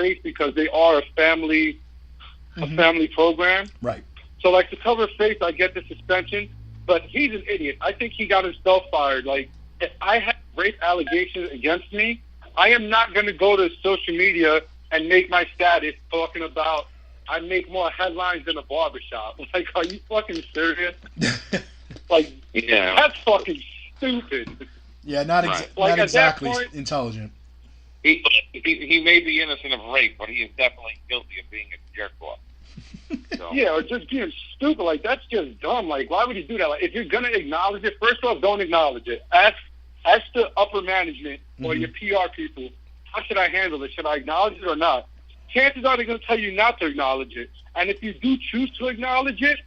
Face because they are a family program. Right. So, like, to cover Face, I get the suspension, but he's an idiot. I think he got himself fired. Like, if I have rape allegations against me, I am not going to go to social media and make my status talking about I make more headlines than a barbershop. Like, are you fucking serious? Like, that's fucking stupid. Yeah, not exactly point, intelligent. He may be innocent of rape, but he is definitely guilty of being a jerk off. So. Yeah, or just being stupid. Like, that's just dumb. Like, why would you do that? Like, if you're going to acknowledge it, first off, don't acknowledge it. Ask the upper management or your PR people, how should I handle it? Should I acknowledge it or not? Chances are they're going to tell you not to acknowledge it. And if you do choose to acknowledge it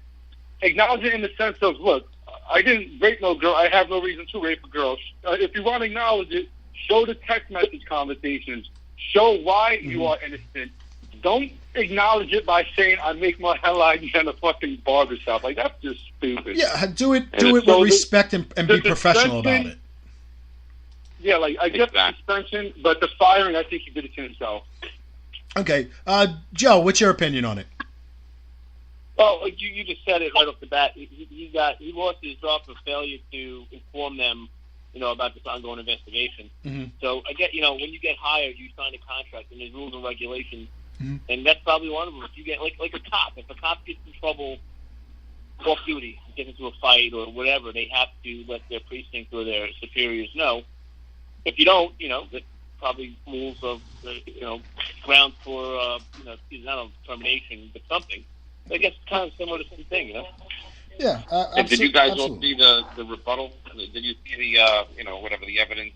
in the sense of, look, I didn't rape no girl. I have no reason to rape a girl. If you want to acknowledge it, show the text message conversations. Show why you are innocent. Don't acknowledge it by saying I make more headlines than a fucking barbershop. Like, that's just stupid. Yeah, do it with respect and be professional about it. Yeah, like, I get the suspension, but the firing, I think he did it to himself. Okay. Joe, what's your opinion on it? Well, you just said it right off the bat. He lost his job for failure to inform them, about this ongoing investigation. Mm-hmm. So I get, when you get hired, you sign a contract and there's rules and regulations, and that's probably one of them. If you get like a cop, if a cop gets in trouble off duty, gets into a fight or whatever, they have to let their precinct or their superiors know. If you don't, that probably rules of grounds for not a termination, but something. I guess it's kind of similar to the same thing, Yeah. And did you guys all see the rebuttal? Did you see the whatever the evidence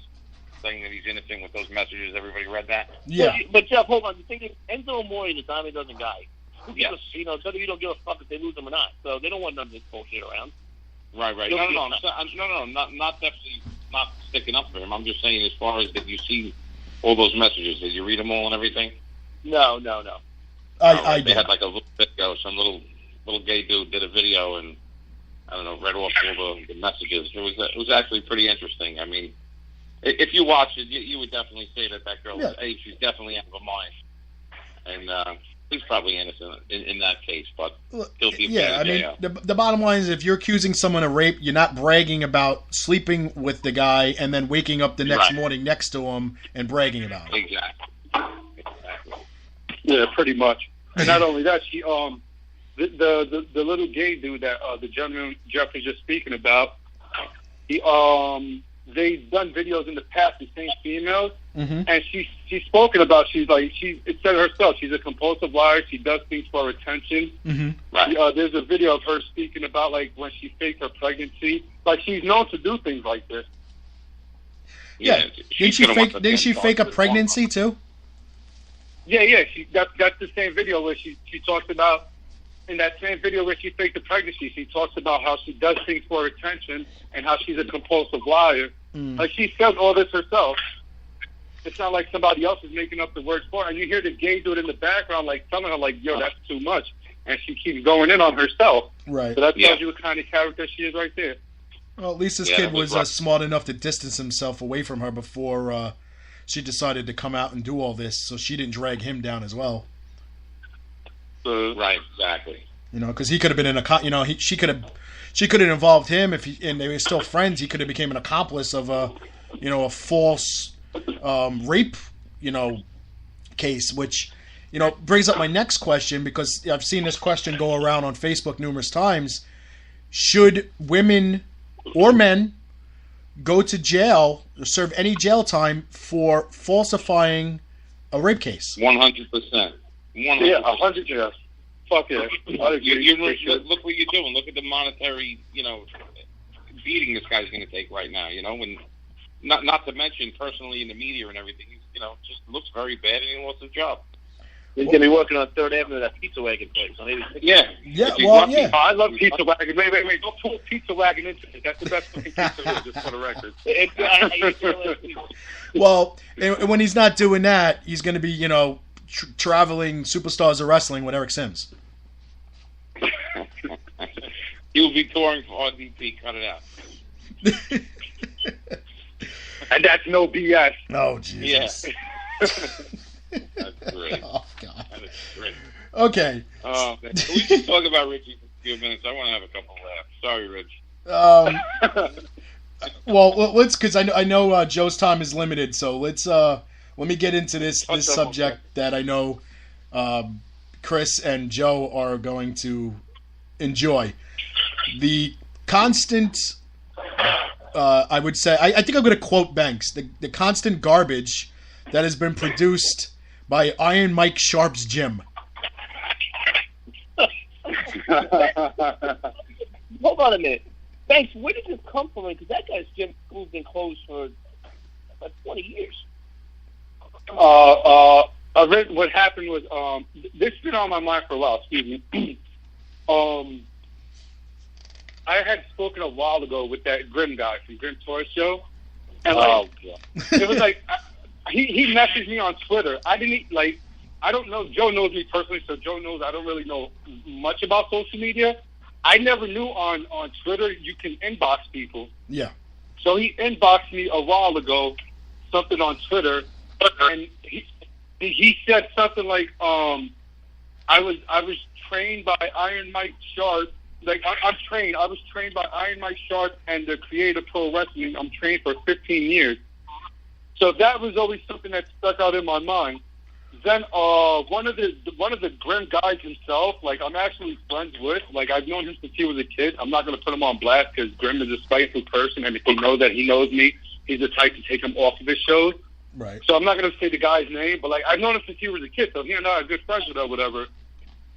saying that he's innocent with those messages? Everybody read that? Yeah. But Jeff, hold on. The thing is, Enzo Amore is a dime a dozen guy. Yes. WWE don't give a fuck if they lose him or not, so they don't want none of this bullshit around. Right. No, not definitely not sticking up for him. I'm just saying, as far as did you see all those messages? Did you read them all and everything? No. They had like a little video. Some little gay dude did a video and I don't know, read off all the messages. It was actually pretty interesting. I mean, if you watch it, you would definitely say that girl is she's definitely out of her mind, and he's probably innocent in that case, but he'll be the bottom line is if you're accusing someone of rape, you're not bragging about sleeping with the guy and then waking up the next morning next to him and bragging about it. Exactly. Yeah, pretty much. And not only that, she the little gay dude that the gentleman Jeff was just speaking about, they've done videos in the past, the same females, and she's spoken about, it said herself, she's a compulsive liar, she does things for attention. Right. There's a video of her speaking about, like, when she faked her pregnancy. Like, she's known to do things like this. Yeah. Didn't she fake a pregnancy, too? Yeah. That's the same video where she talks about, in that same video where she faked the pregnancy, she talks about how she does things for attention and how she's a compulsive liar. Like, she says all this herself. It's not like somebody else is making up the words for her. And you hear the gay dude in the background, like, telling her, like, yo, that's too much. And she keeps going in on herself. Right. So that tells you what kind of character she is right there. Well, at least this kid was smart enough to distance himself away from her before she decided to come out and do all this, so she didn't drag him down as well. Right, exactly. Because he could have been she could have involved him and they were still friends. He could have became an accomplice of a false rape, case, which, brings up my next question, because I've seen this question go around on Facebook numerous times. Should women or men go to jail or serve any jail time for falsifying a rape case? 100%. Yeah, 100%. Yes. Fuck yeah. Look what you're doing. Look at the monetary, beating this guy's going to take right now. When not to mention personally in the media and everything, just looks very bad, and he lost his job. He's going to be working on 3rd Avenue, that pizza wagon place. Yeah. I love pizza wagon. Wait. Don't pull pizza wagon into it. That's the best fucking pizza, just for the record. Well, when he's not doing that, he's going to be, traveling superstars of wrestling with Eric Sims. He'll be touring for RDP. Cut it out. And that's no BS. Oh, Jesus. Yeah. That's great. Okay. Oh, man. We can talk about Richie for a few minutes. I want to have a couple of laughs. Sorry, Rich. Well, let's, because I know Joe's time is limited, so let me get into this subject that I know Chris and Joe are going to enjoy. The constant, I would say, I think I'm going to quote Banks, the constant garbage that has been produced by Iron Mike Sharp's gym. Hold on a minute. Banks, where did this come from? Because that guy's gym school's been closed for about 20 years. What happened was, this has been on my mind for a while, excuse me. I had spoken a while ago with that Grim guy from Grim Tour Show. And it was like, he messaged me on Twitter. I don't know, Joe knows me personally, so Joe knows I don't really know much about social media. I never knew on Twitter you can inbox people. Yeah. So he inboxed me a while ago, something on Twitter, and he said something like, I was trained by Iron Mike Sharp. Like I was trained by Iron Mike Sharp and the Creator Pro Wrestling. I'm trained for 15 years. So that was always something that stuck out in my mind. Then one of the Grim guys himself, like I'm actually friends with, like I've known him since he was a kid. I'm not going to put him on blast because Grim is a spiteful person, and if he knows that he knows me, he's the type to take him off of his shows. Right. So I'm not going to say the guy's name, but like I've known him since he was a kid, so he and I are good friends with or whatever.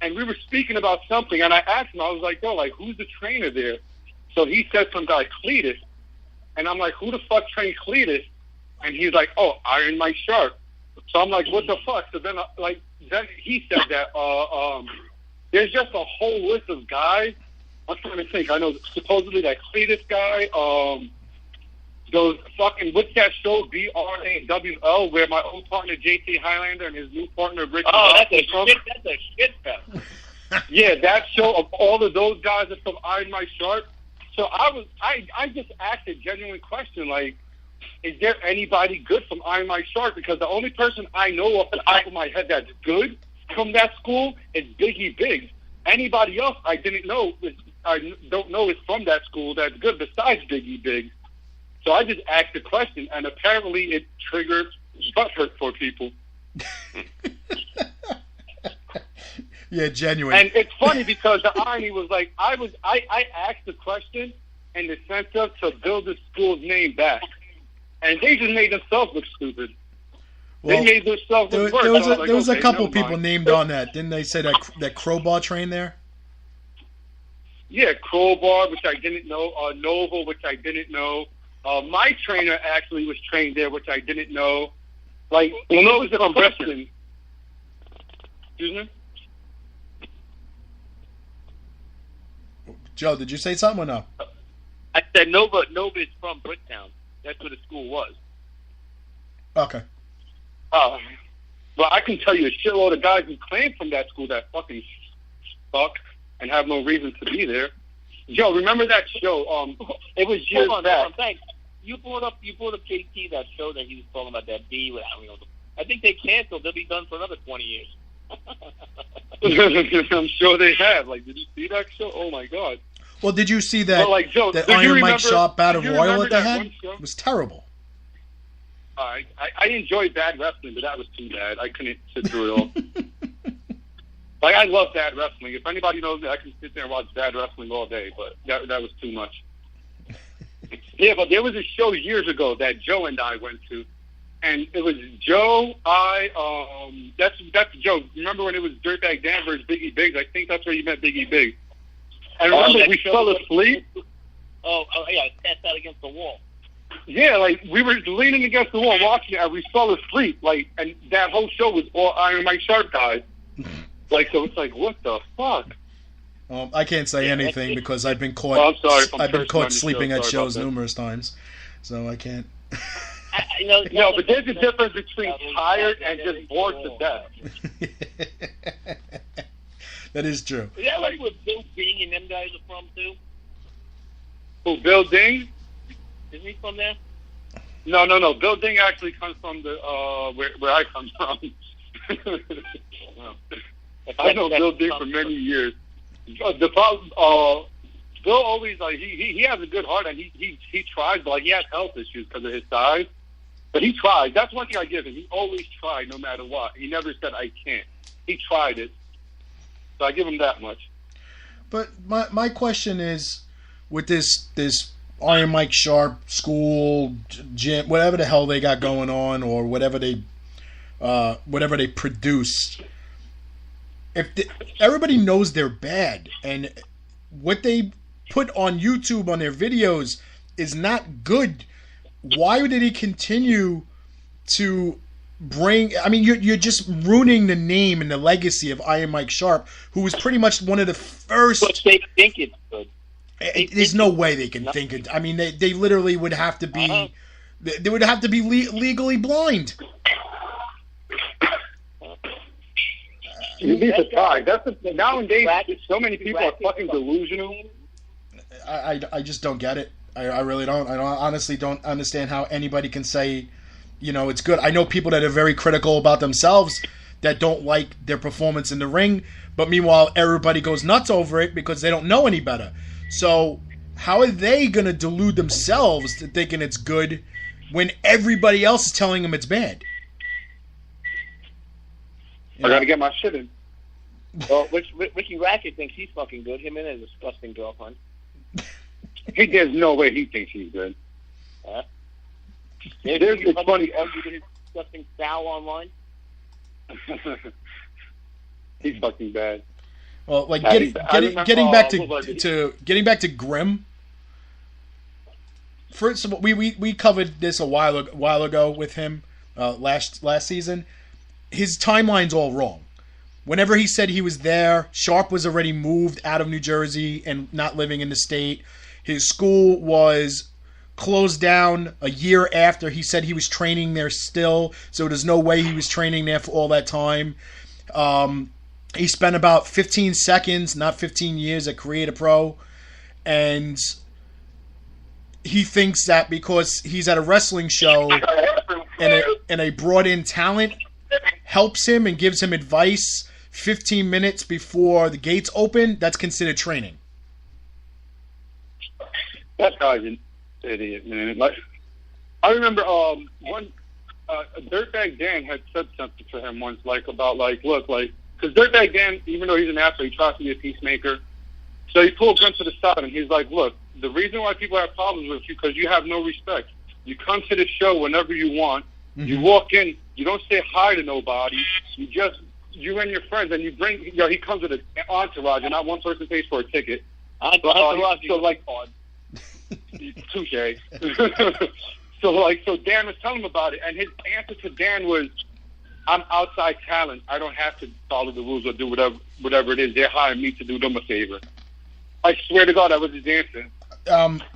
And we were speaking about something, and I asked him, I was like, yo, like who's the trainer there? So he said some guy, Cletus, and I'm like, who the fuck trained Cletus? And he's like, oh, Iron Mike Sharp. So I'm like, what the fuck? So then, then he said that there's just a whole list of guys. I'm trying to think. I know supposedly that Cletus guy, those fucking, what's that show, BRAWL, where my old partner JT Highlander and his new partner Ricky. Oh, that's a shit fest. Yeah, that show of all of those guys are from Iron Mike Sharp. So I just asked a genuine question, like, is there anybody good from Iron Mike Sharp? Because the only person I know off the top of my head that's good from that school is Biggie Biggs. Anybody else I don't know is from that school that's good besides Biggie Biggs. So I just asked the question, and apparently it triggered butthurt for people. Yeah, genuine. And it's funny because the irony was like I asked the question in the sense of to build the school's name back. And they just made themselves look stupid. Well, they made themselves look worse. There was a couple people named on that. Didn't they say that Crowbar trained there? Yeah, Crowbar, which I didn't know. Nova, which I didn't know. My trainer actually was trained there, which I didn't know. Like, Nova was from Preston. Excuse me? Joe, did you say something or no? I said Nova is from Bricktown. That's where the school was. Okay. Well, I can tell you a shitload of guys who claim from that school that fucking suck and have no reason to be there. Joe, remember that show? It was years back. Thanks. You brought up JT, that show that he was talking about, that B. I think they canceled. They'll be done for another 20 years. I'm sure they have. Like, did you see that show? Oh my god. Well, did you see that? Well, like, Joe, that Iron Mike Sharp Battle Royal that they had? It was terrible. I enjoyed Bad Wrestling, but that was too bad. I couldn't sit through it all. Like, I love Bad Wrestling. If anybody knows me, I can sit there and watch Bad Wrestling all day, but that was too much. Yeah, but there was a show years ago that Joe and I went to, and it was Joe, that's Joe. Remember when it was Dirtbag Dan versus Biggie Biggs? I think that's where you met Biggie Biggs. And remember, we fell asleep. Oh, yeah, passed out against the wall. Yeah, like, we were leaning against the wall watching it, and we fell asleep, like, and that whole show was all Iron Mike Sharp guys. Like, so it's like, what the fuck? I can't say anything because I've been caught. I'm sorry if I'm I've been caught cursing sleeping on at your show. shows numerous times, so I can't. No, but there's a difference between tired and just bored to death. That is true. Is that like where Bill Ding and them guys are from too? Who, Bill Ding? Isn't he from there? No. Bill Ding actually comes from the where I come from. I know Bill Ding for many years. The problem, Bill always like he has a good heart and he tries, but like he has health issues because of his size. But he tried. That's one thing I give him. He always tried, no matter what. He never said I can't. He tried it. So I give him that much. But my question is, with this Iron Mike Sharp school gym, whatever the hell they got going on, or whatever they produce, everybody knows they're bad, and what they put on YouTube on their videos is not good. Why did he continue to bring? I mean, you're just ruining the name and the legacy of Iron Mike Sharp, who was pretty much one of the first. But they think it's good. There's no way they can think it. I mean, they literally would have to be. They would have to be legally blind. You'd be surprised. Nowadays, so many people are fucking delusional. I just don't get it. I really don't. I honestly don't understand how anybody can say, it's good. I know people that are very critical about themselves that don't like their performance in the ring, but meanwhile, everybody goes nuts over it because they don't know any better. So how are they going to delude themselves to thinking it's good when everybody else is telling them it's bad? I got to get my shit in. Well, Ricky Rackett thinks he's fucking good. Him and his disgusting girlfriend. There's no way he thinks he's good. It's funny. His disgusting foul online. He's fucking bad. Well, like getting back to Grimm. First of all, we covered this a while ago with him last season. His timeline's all wrong. Whenever he said he was there, Sharp was already moved out of New Jersey and not living in the state. His school was closed down a year after he said he was training there still, so there's no way he was training there for all that time. He spent about 15 seconds, not 15 years, at Create Pro, and he thinks that because he's at a wrestling show and a brought-in talent helps him and gives him advice 15 minutes before the gates open, that's considered training. That guy's an idiot, man. Like, I remember Dirtbag Dan had said something to him once, because Dirtbag Dan, even though he's an athlete, he tries to be a peacemaker. So he pulled Grimm to the side and he's like, look, the reason why people have problems with you because you have no respect. You come to the show whenever you want. Mm-hmm. You walk in, you don't say hi to nobody. You and your friends, and you bring, he comes with an entourage, and not one person pays for a ticket. Touche. So Dan was telling him about it, and his answer to Dan was, I'm outside talent. I don't have to follow the rules or do whatever it is. They're hiring me to do them a favor. I swear to God, that was his answer.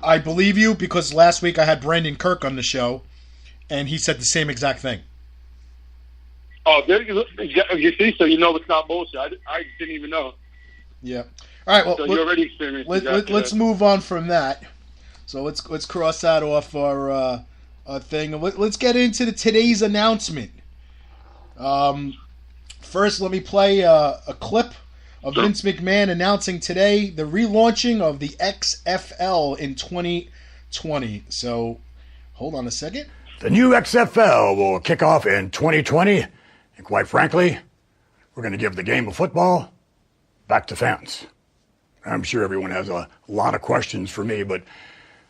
I believe you because last week I had Brandon Kirk on the show, and he said the same exact thing. Oh, you see? So you know it's not bullshit. I didn't even know. Yeah. All right. Well, so you already experienced. Let's move on from that. So let's cross that off our thing. Let's get into today's announcement. First, let me play a clip of Vince McMahon announcing today the relaunching of the XFL in 2020. So, hold on a second. The new XFL will kick off in 2020, and quite frankly, we're going to give the game of football back to fans. I'm sure everyone has a lot of questions for me, but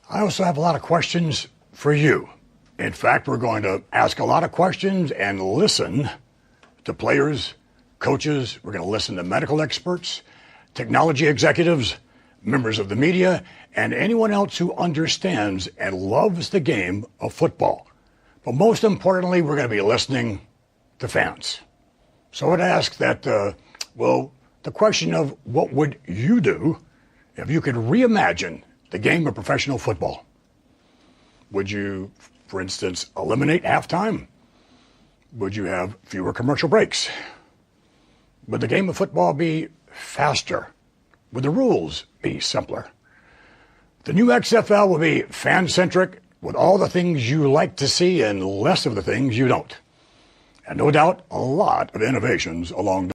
I also have a lot of questions for you. In fact, we're going to ask a lot of questions and listen to players, coaches. We're going to listen to medical experts, technology executives, members of the media, and anyone else who understands and loves the game of football. But most importantly, we're going to be listening to fans. So I'd ask that, the question of what would you do if you could reimagine the game of professional football? Would you, for instance, eliminate halftime? Would you have fewer commercial breaks? Would the game of football be faster? Would the rules be simpler? The new XFL will be fan-centric with all the things you like to see and less of the things you don't. And no doubt, a lot of innovations along the